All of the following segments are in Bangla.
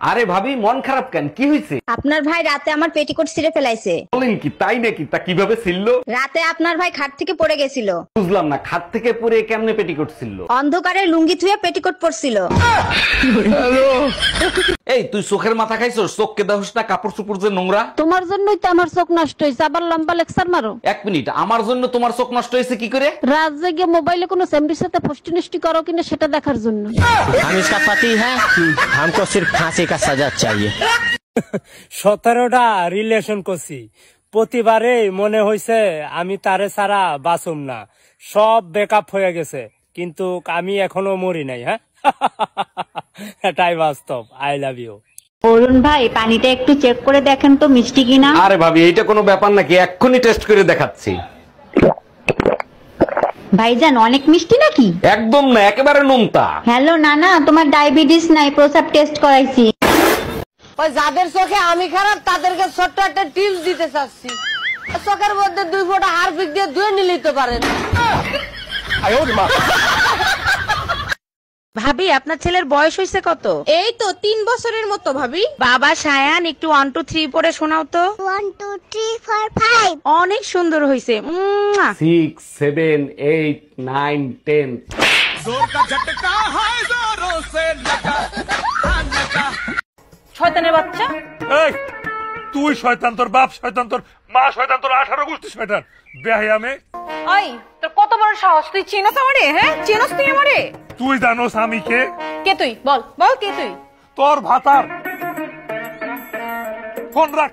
আরে ভাবি মন খারাপ কেন, কি হয়েছে? আপনার ভাই রাতে আমার পেটিকোট ছিঁড়ে ফেলাইছে। বলেন কি, তাই নাকি? তা কিভাবে ছিললো? রাতে আপনার ভাই খাট থেকে পড়ে গেছিল। বুঝলাম না, খাট থেকে পরে কেমনে পেটিকোট ছিললো? অন্ধকারে লুঙ্গি থুয়ে পেটিকোট পরছিল। এই তুই চোখের মাথা খাইছস? চোখকে দেখোস না কাপড় চোপড় যে নোংরা? তোমার জন্যই তো আমার চোখ নষ্ট হয়েছে, আবার লম্বা লেকচার মারো। এক মিনিট, আমার জন্য তোমার চোখ নষ্ট হয়েছে কি করে? রাত জেগে মোবাইলে কোনো সেমরির সাথে ফষ্টি নষ্টি করো কিনা সেটা দেখার জন্য। हम इसका पति है, हमको सिर्फ फांसी का सजा चाहिए। 17টা রিলেশন করছি, প্রতিবারে মনে হয়েছে আমি তারে ছাড়া বাঁচুম না, সব বেকআপ হয়ে গেছে, কিন্তু আমি এখনো মরি নাই। হ্যাঁ, এটাই বাস্তব। I love you. অরুণ ভাই, পানিটা একটু চেক করে দেখেন তো মিষ্টি কিনা। আরে ভাবি, এইটা কোনো ব্যাপার নাকি? এক্ষুনি টেস্ট করে দেখাচ্ছি। ভাইজান, অনেক মিষ্টি নাকি? একদম না, একেবারে নোনতা। হ্যালো নানা, তোমার ডায়াবেটিস নাই, প্রসাব টেস্ট করাইছি। ওই যাদের চোখে আমি খারাপ তাদেরকে ছোট্ট একটা টিপস দিতে চাচ্ছি। চোখের মধ্যে 2 ফোঁটা হারপিক দিয়ে ধুয়ে নিতে পারেন। ভাবি, আপনার ছেলের বয়স হয়েছে কত? এই তো 3 বছরের মতো ভাবি। বাবা সায়ান, একটু 1 2 3 পড়ে শোনাও তো। 1 2 3 4 5। অনেক সুন্দর হয়েছে। 6 7 8 9 10। শয়তানের বাচ্চা। এই তুই শয়তান, তোর বাপ শয়তান, তোর মা শয়তান, তোর 18 গোষ্ঠী শয়তান। বেহায়া মে, ওই তোর কত বড় সাহস, তুই চিনস আমারে? হ্যাঁ, চিনস তুই আমারে? তুই জানোস আমি কে? কে তুই? বল বল, কে তুই? তোর ভাতার। ফোন রাখ।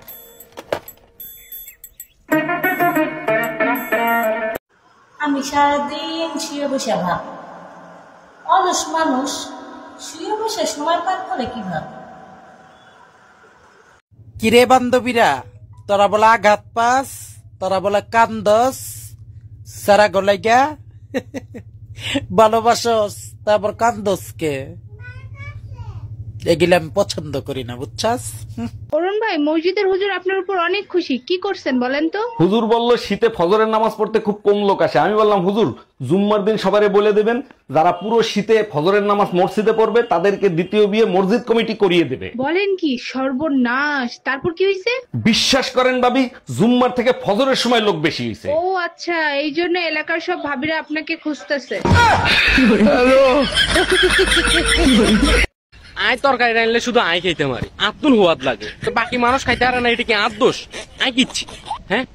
আমি সারাদিন শুয়ে বসে ভাব, অলস মানুষ শুয়ে বসে সময় পার করে কিভাবে? কিরে বান্ধবীরা, তোরা বলে আঘাত পাস, তোরা বলে কান্দস, সারা গলাইগা ভালোবাসস, তারপর কান্দস কে? এগুলো আমি পছন্দ করি না, বুঝছাস? অরুণ ভাই, মসজিদের হুজুর আপনার উপর অনেক খুশি, কি করছেন বলেন তো? হুজুর বলল শীতে ফজরের নামাজ পড়তে খুব কম লোক আসে। আমি বললাম হুজুর, জুম্মার দিন সবারে বলে দেবেন যারা পুরো শীতে ফজরের নামাজ মসজিদে পড়বে তাদেরকে দ্বিতীয় বিয়ে মসজিদ কমিটি করিয়ে দেবে। বলেন কি? সর্বনাশ! তারপর কি হয়েছে? বিশ্বাস করেন ভাবি, জুম্মার থেকে ফজরের সময় লোক বেশি হয়েছে। ও আচ্ছা, এই জন্য এলাকার সব ভাবিরা আপনাকে খুঁজতেছে। আয় তরকারি রাখলে শুধু আয় খাইতে মারি, আত্মুল হুয়াদ লাগে, তো বাকি মানুষ খাইতে পারে না, এটা কি আত দোষ? আয় কিচ্ছি। হ্যাঁ,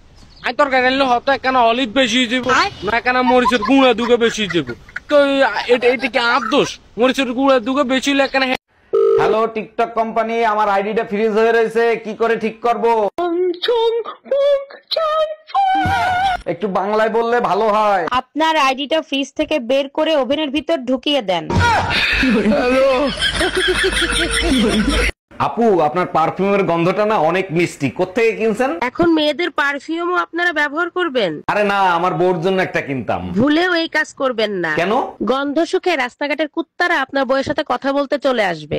আয় তরকারি রাখলে হয়তো একখানা অলিভ বেশি যাব না, একখানা মরিচের গুঁড়া দুগে বেশি যাব, তো এটা কি আত দোষ? মরিচের গুঁড়া দুগে বেশি হলে একখানা। হ্যালো টিকটক কোম্পানি, আমার আইডিটা ফ্রিজ হয়ে রয়েছে, কি করে ঠিক করব? একটু বাংলায় বললে ভালো হয়। আপনার আইডিটা ফ্রিজ থেকে বের করে ওভেনের ভিতর ঢুকিয়ে দেন। আপু, আপনার পারফিউমের গন্ধটা না অনেক মিষ্টি, কোত্থেকে কিনছেন? এখন মেয়েদের পারফিউমও আপনারা ব্যবহার করবেন? আরে না, আমার বউর জন্য একটা কিনতাম। ভুলেও এই কাজ করবেন না। কেন? গন্ধ শুকে রাস্তাঘাটের কুত্তারা আপনার বউয়ের সাথে কথা বলতে চলে আসবে।